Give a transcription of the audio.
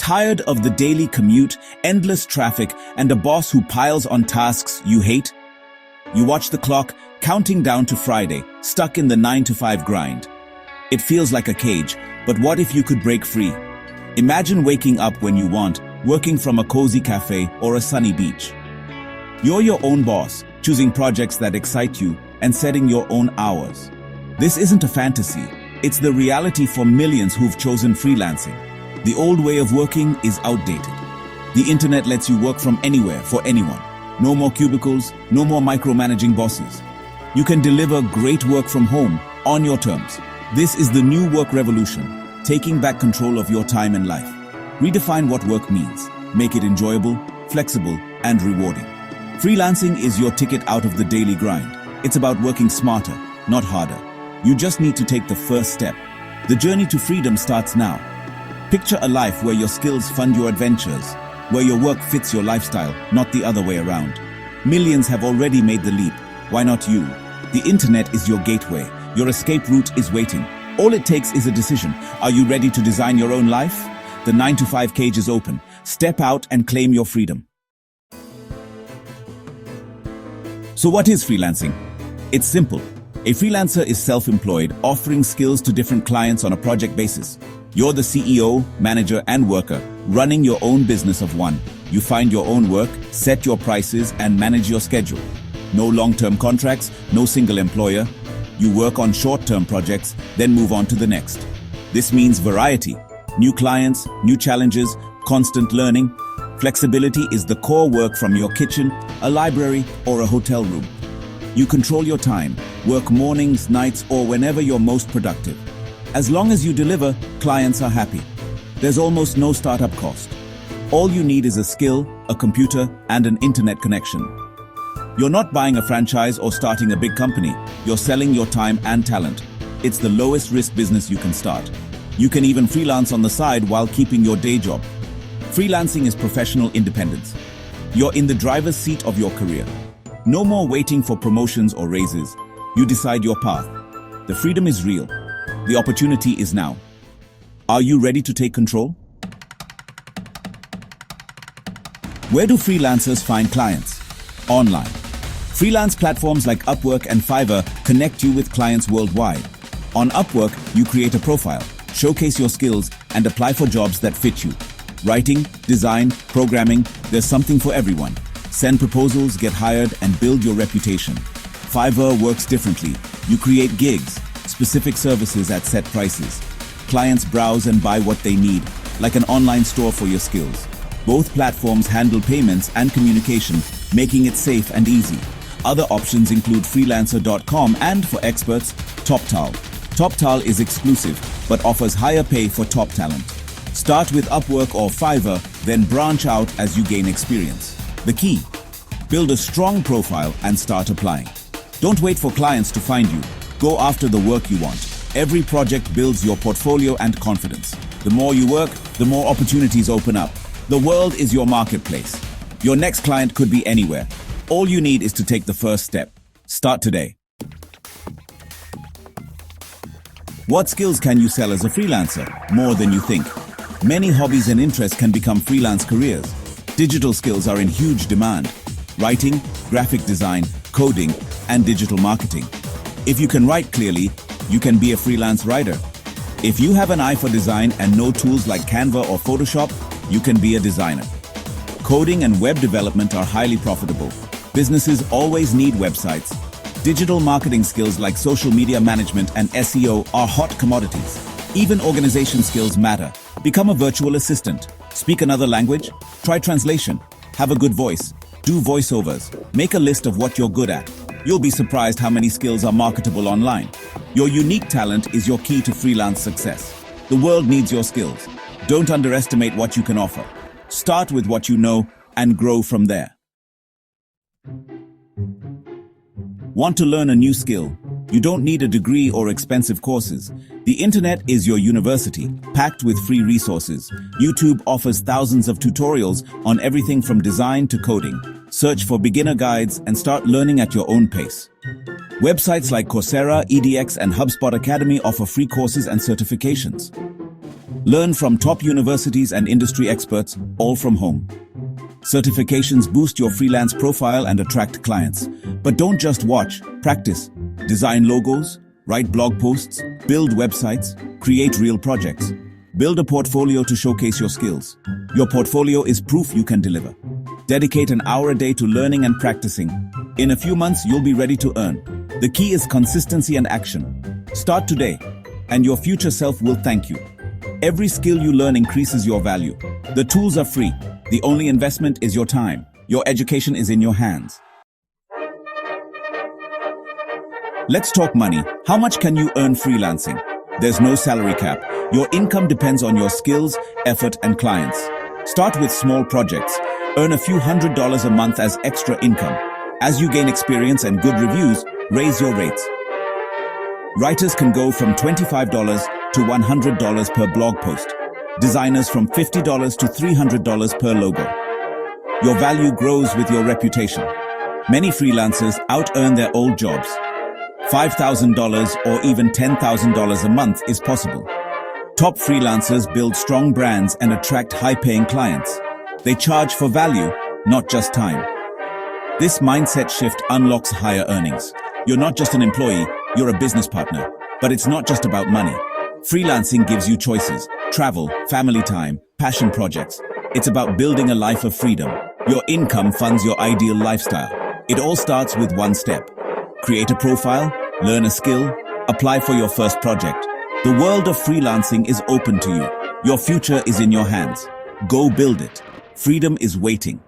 Tired of the daily commute, endless traffic, and a boss who piles on tasks you hate? You watch the clock, counting down to Friday, stuck in the 9-to-5 grind. It feels like a cage, but what if you could break free? Imagine waking up when you want, working from a cozy cafe or a sunny beach. You're your own boss, choosing projects that excite you and setting your own hours. This isn't a fantasy, it's the reality for millions who've chosen freelancing. The old way of working is outdated. The internet lets you work from anywhere for anyone. No more cubicles, no more micromanaging bosses. You can deliver great work from home on your terms. This is the new work revolution, taking back control of your time and life. Redefine what work means. Make it enjoyable, flexible, and rewarding. Freelancing is your ticket out of the daily grind. It's about working smarter, not harder. You just need to take the first step. The journey to freedom starts now. Picture a life where your skills fund your adventures, where your work fits your lifestyle, not the other way around. Millions have already made the leap. Why not you? The internet is your gateway. Your escape route is waiting. All it takes is a decision. Are you ready to design your own life? The 9-to-5 cage is open. Step out and claim your freedom. So what is freelancing? It's simple. A freelancer is self-employed, offering skills to different clients on a project basis. You're the CEO, manager, and worker, running your own business of one. You find your own work, set your prices, and manage your schedule. No long-term contracts, no single employer. You work on short-term projects, then move on to the next. This means variety. New clients, new challenges, constant learning. Flexibility is the core work from your kitchen, a library, or a hotel room. You control your time, work mornings, nights, or whenever you're most productive. As long as you deliver, clients are happy. There's almost no startup cost. All you need is a skill, a computer, and an internet connection. You're not buying a franchise or starting a big company. You're selling your time and talent. It's the lowest risk business you can start. You can even freelance on the side while keeping your day job. Freelancing is professional independence. You're in the driver's seat of your career. No more waiting for promotions or raises. You decide your path. The freedom is real. The opportunity is now. Are you ready to take control? Where do freelancers find clients? Online. Freelance platforms like Upwork and Fiverr connect you with clients worldwide. On Upwork, you create a profile, showcase your skills, and apply for jobs that fit you. Writing, design, programming, there's something for everyone. Send proposals, get hired, and build your reputation. Fiverr works differently. You create gigs, specific services at set prices. Clients browse and buy what they need, like an online store for your skills. Both platforms handle payments and communication, making it safe and easy. Other options include freelancer.com and, for experts, TopTal. TopTal is exclusive, but offers higher pay for top talent. Start with Upwork or Fiverr, then branch out as you gain experience. The key: build a strong profile and start applying. Don't wait for clients to find you. Go after the work you want. Every project builds your portfolio and confidence. The more you work, the more opportunities open up. The world is your marketplace. Your next client could be anywhere. All you need is to take the first step. Start today. What skills can you sell as a freelancer? More than you think. Many hobbies and interests can become freelance careers. Digital skills are in huge demand. Writing, graphic design, coding, and digital marketing. If you can write clearly, you can be a freelance writer. If you have an eye for design and know tools like Canva or Photoshop, you can be a designer. Coding and web development are highly profitable. Businesses always need websites. Digital marketing skills like social media management and SEO are hot commodities. Even organization skills matter. Become a virtual assistant. Speak another language. Try translation. Have a good voice. Do voiceovers. Make a list of what you're good at. You'll be surprised how many skills are marketable online. Your unique talent is your key to freelance success. The world needs your skills. Don't underestimate what you can offer. Start with what you know and grow from there. Want to learn a new skill? You don't need a degree or expensive courses. The internet is your university, packed with free resources. YouTube offers thousands of tutorials on everything from design to coding. Search for beginner guides and start learning at your own pace. Websites like Coursera, EDX, and HubSpot Academy offer free courses and certifications. Learn from top universities and industry experts, all from home. Certifications boost your freelance profile and attract clients. But don't just watch, practice. Design logos, write blog posts, build websites, create real projects. Build a portfolio to showcase your skills. Your portfolio is proof you can deliver. Dedicate an hour a day to learning and practicing. In a few months, you'll be ready to earn. The key is consistency and action. Start today, and your future self will thank you. Every skill you learn increases your value. The tools are free. The only investment is your time. Your education is in your hands. Let's talk money. How much can you earn freelancing? There's no salary cap. Your income depends on your skills, effort, and clients. Start with small projects. Earn a few $100s a month as extra income. As you gain experience and good reviews, raise your rates. Writers can go from $25 to $100 per blog post. Designers from $50 to $300 per logo. Your value grows with your reputation. Many freelancers out-earn their old jobs. $5,000 or even $10,000 a month is possible. Top freelancers build strong brands and attract high-paying clients. They charge for value, not just time. This mindset shift unlocks higher earnings. You're not just an employee, you're a business partner. But it's not just about money. Freelancing gives you choices: travel, family time, passion projects. It's about building a life of freedom. Your income funds your ideal lifestyle. It all starts with one step. Create a profile, learn a skill, apply for your first project. The world of freelancing is open to you. Your future is in your hands. Go build it. Freedom is waiting.